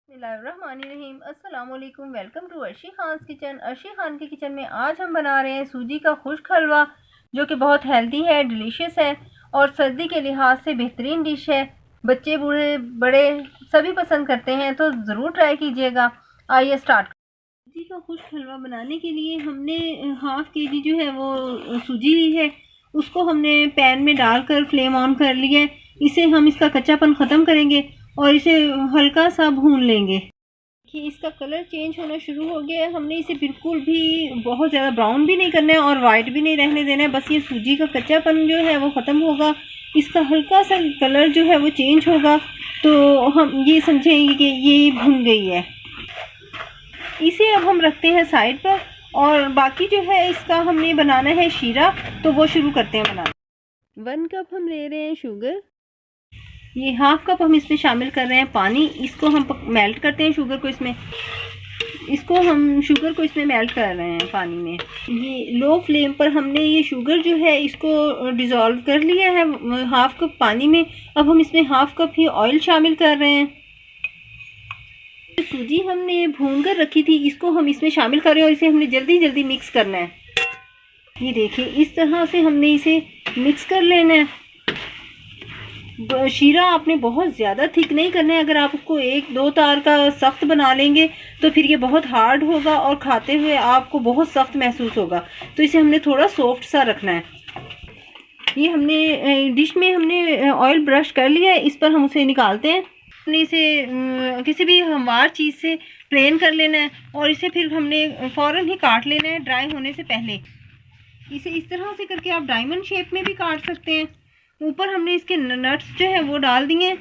बिस्मिल्लाहिर्रहमानिर्रहीम। अस्सलाम वालेकुम। Welcome to Arshi Khan kitchen. Arshi Khan के किचन में आज हम बना रहे हैं सूजी का खुश्क हलवा, जो कि बहुत हेल्दी है, डिलीशियस है और सर्दी के लिहाज से बेहतरीन डिश है। बच्चे बूढ़े बड़े सभी पसंद करते हैं, तो ज़रूर ट्राई कीजिएगा। आइए स्टार्ट। सूजी का खुश्क हलवा बनाने के लिए हमने हाफ़ के जी जो है वो सूजी ली है। उसको हमने पैन में डालकर फ्लेम ऑन कर लिया है। इसे हम इसका कच्चापन ख़त्म करेंगे और इसे हल्का सा भून लेंगे कि इसका कलर चेंज होना शुरू हो गया है। हमने इसे बिल्कुल भी बहुत ज़्यादा ब्राउन भी नहीं करना है और वाइट भी नहीं रहने देना है। बस ये सूजी का कच्चापन जो है वो ख़त्म होगा, इसका हल्का सा कलर जो है वो चेंज होगा, तो हम ये समझेंगे कि ये भुन गई है। इसे अब हम रखते हैं साइड पर और बाकी जो है इसका हमने बनाना है शीरा, तो वो शुरू करते हैं बनाना। 1 कप हम ले रहे हैं शुगर। ये हाफ कप हम इसमें शामिल कर रहे हैं पानी। इसको हम मेल्ट करते हैं शुगर को इसमें मेल्ट कर रहे हैं पानी में। ये लो फ्लेम पर हमने ये शुगर जो है इसको डिज़ोल्व कर लिया है हाफ कप पानी में। अब हम इसमें हाफ कप ही ऑयल शामिल कर रहे हैं। सूजी हमने भून कर रखी थी, इसको हम इसमें शामिल कर रहे हैं और इसे हमने जल्दी जल्दी मिक्स करना है। ये देखिए, इस तरह से हमने इसे मिक्स कर लेना है। शीरा आपने बहुत ज़्यादा थिक नहीं करना है। अगर आप उसको 1-2 तार का सख्त बना लेंगे तो फिर ये बहुत हार्ड होगा और खाते हुए आपको बहुत सख्त महसूस होगा, तो इसे हमने थोड़ा सॉफ्ट सा रखना है। ये हमने डिश में हमने ऑयल ब्रश कर लिया है, इस पर हम उसे निकालते हैं। हमने इसे किसी भी हमवार चीज़ से प्लेन कर लेना है और इसे फिर हमने फ़ौरन ही काट लेना है ड्राई होने से पहले। इसे इस तरह से करके आप डायमंड शेप में भी काट सकते हैं। ऊपर हमने इसके नट्स जो है वो डाल दिए।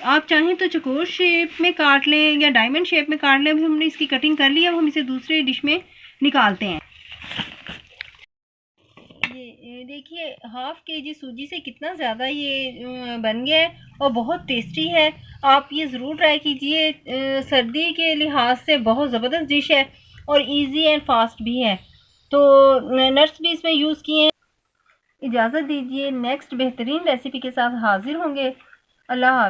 आप चाहें तो चकोर शेप में काट लें या डायमंड शेप में काट लें। अभी हमने इसकी कटिंग कर ली है, अब हम इसे दूसरे डिश में निकालते हैं। ये देखिए, हाफ के जी सूजी से कितना ज़्यादा ये बन गया है और बहुत टेस्टी है। आप ये ज़रूर ट्राई कीजिए। सर्दी के लिहाज से बहुत ज़बरदस्त डिश है और इजी एंड फास्ट भी है। तो नट्स भी इसमें यूज़ किए हैं। इजाज़त दीजिए, नेक्स्ट बेहतरीन रेसिपी के साथ हाजिर होंगे। अल्लाह हाफ़िज़।